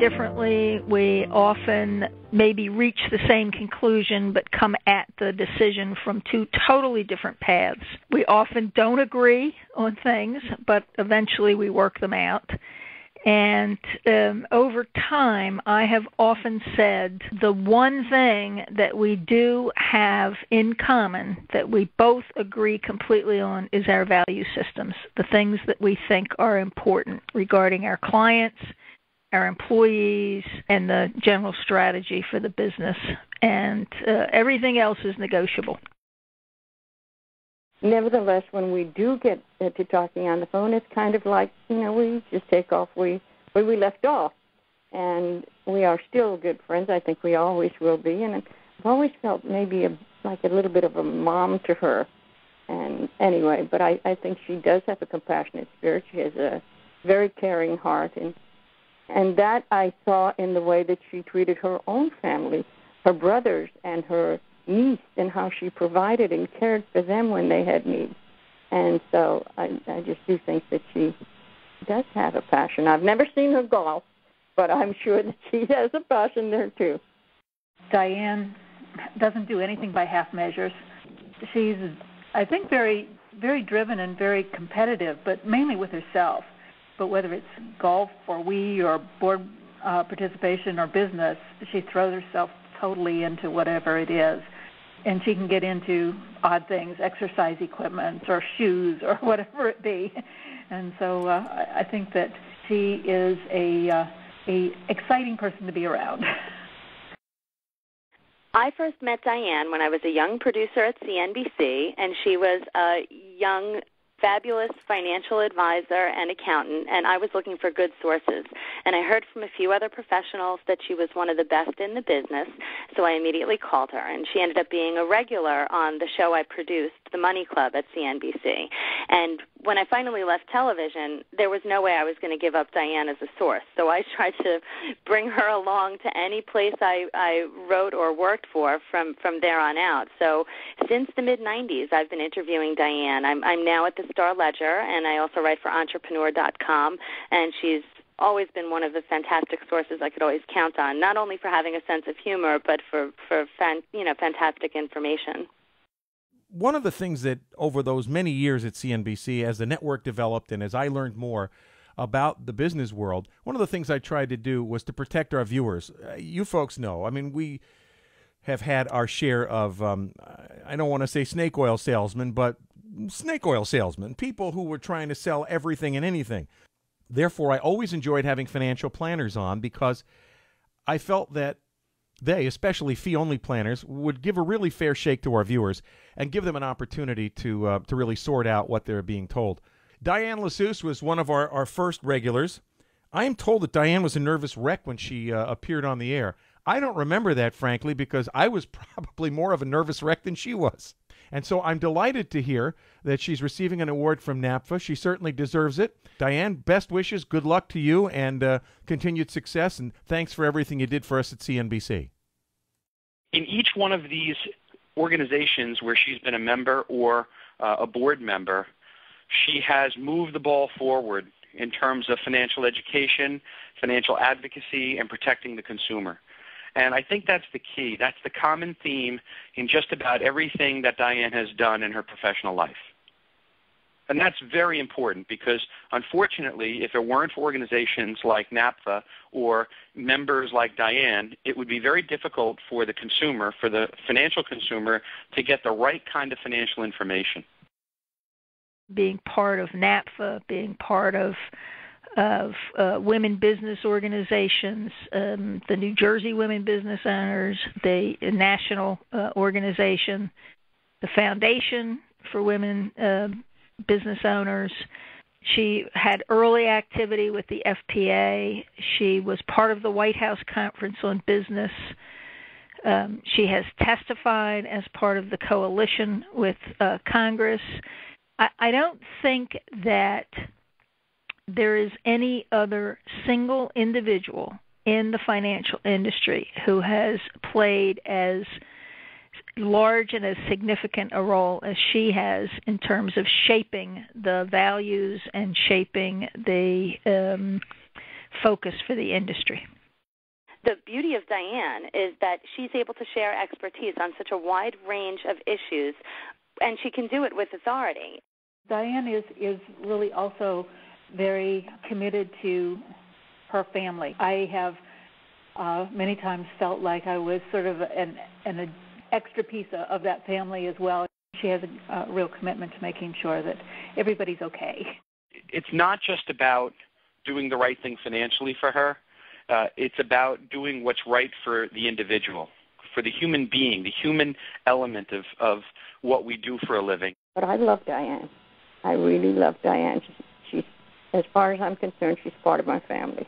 differently. We often maybe reach the same conclusion but come at the decision from two totally different paths. We often don't agree on things, but eventually we work them out. And over time, I have often said the one thing that we do have in common that we both agree completely on is our value systems, the things that we think are important regarding our clients, our employees, and the general strategy for the business. And everything else is negotiable. Nevertheless, when we do get to talking on the phone, it's kind of like, we just take off where we left off. And we are still good friends. I think we always will be. And I've always felt maybe like a little bit of a mom to her. And anyway, but I think she does have a compassionate spirit. She has a very caring heart. And that I saw in the way that she treated her own family, her brothers and her niece, and how she provided and cared for them when they had needs. And so I just do think that she does have a passion. I've never seen her golf, but I'm sure that she has a passion there too. Diahann doesn't do anything by half measures. She's, I think, very, very driven and very competitive, but mainly with herself. But whether it's golf or or board participation or business, she throws herself totally into whatever it is. And she can get into odd things, exercise equipment or shoes or whatever it be. And so I think that she is a exciting person to be around. I first met Diahann when I was a young producer at CNBC, and she was a young, fabulous financial advisor and accountant, and I was looking for good sources. And I heard from a few other professionals that she was one of the best in the business, so I immediately called her, and she ended up being a regular on the show I produced, The Money Club at CNBC. And when I finally left television, there was no way I was going to give up Diahann as a source, so I tried to bring her along to any place I wrote or worked for from there on out. So since the mid-'90s, I've been interviewing Diahann. I'm now at the Star Ledger, and I also write for Entrepreneur.com, and she's always been one of the fantastic sources I could always count on, not only for having a sense of humor, but for fantastic information. One of the things that over those many years at CNBC, as the network developed and as I learned more about the business world, one of the things I tried to do was to protect our viewers. You folks know, I mean, we have had our share of, I don't want to say snake oil salesmen, but snake oil salesmen, people who were trying to sell everything and anything. Therefore, I always enjoyed having financial planners on because I felt that they, especially fee-only planners, would give a really fair shake to our viewers and give them an opportunity to really sort out what they're being told. Diahann Lassus was one of our first regulars. I am told that Diahann was a nervous wreck when she appeared on the air. I don't remember that, frankly, because I was probably more of a nervous wreck than she was. And so I'm delighted to hear that she's receiving an award from NAPFA. She certainly deserves it. Diahann, best wishes, good luck to you, and continued success, and thanks for everything you did for us at CNBC. In each one of these organizations where she's been a member or a board member, she has moved the ball forward in terms of financial education, financial advocacy, and protecting the consumer. And I think that's the key. That's the common theme in just about everything that Diahann has done in her professional life. And that's very important because, unfortunately, if it weren't for organizations like NAPFA or members like Diahann, it would be very difficult for the consumer, for the financial consumer, to get the right kind of financial information. Being part of NAPFA, being part of women business organizations, the New Jersey Women Business Owners, the national organization, the Foundation for Women Business Owners. She had early activity with the FPA. She was part of the White House Conference on Business. She has testified as part of the coalition with Congress. I don't think that there is any other single individual in the financial industry who has played as large and as significant a role as she has in terms of shaping the values and shaping the focus for the industry. The beauty of Diahann is that she's able to share expertise on such a wide range of issues, and she can do it with authority. Diahann is really also very committed to her family. I have many times felt like I was sort of an extra piece of that family as well. She has a real commitment to making sure that everybody's okay. It's not just about doing the right thing financially for her. It's about doing what's right for the individual, for the human being, the human element of what we do for a living. But I love Diahann. I really love Diahann. She's, as far as I'm concerned, she's part of my family.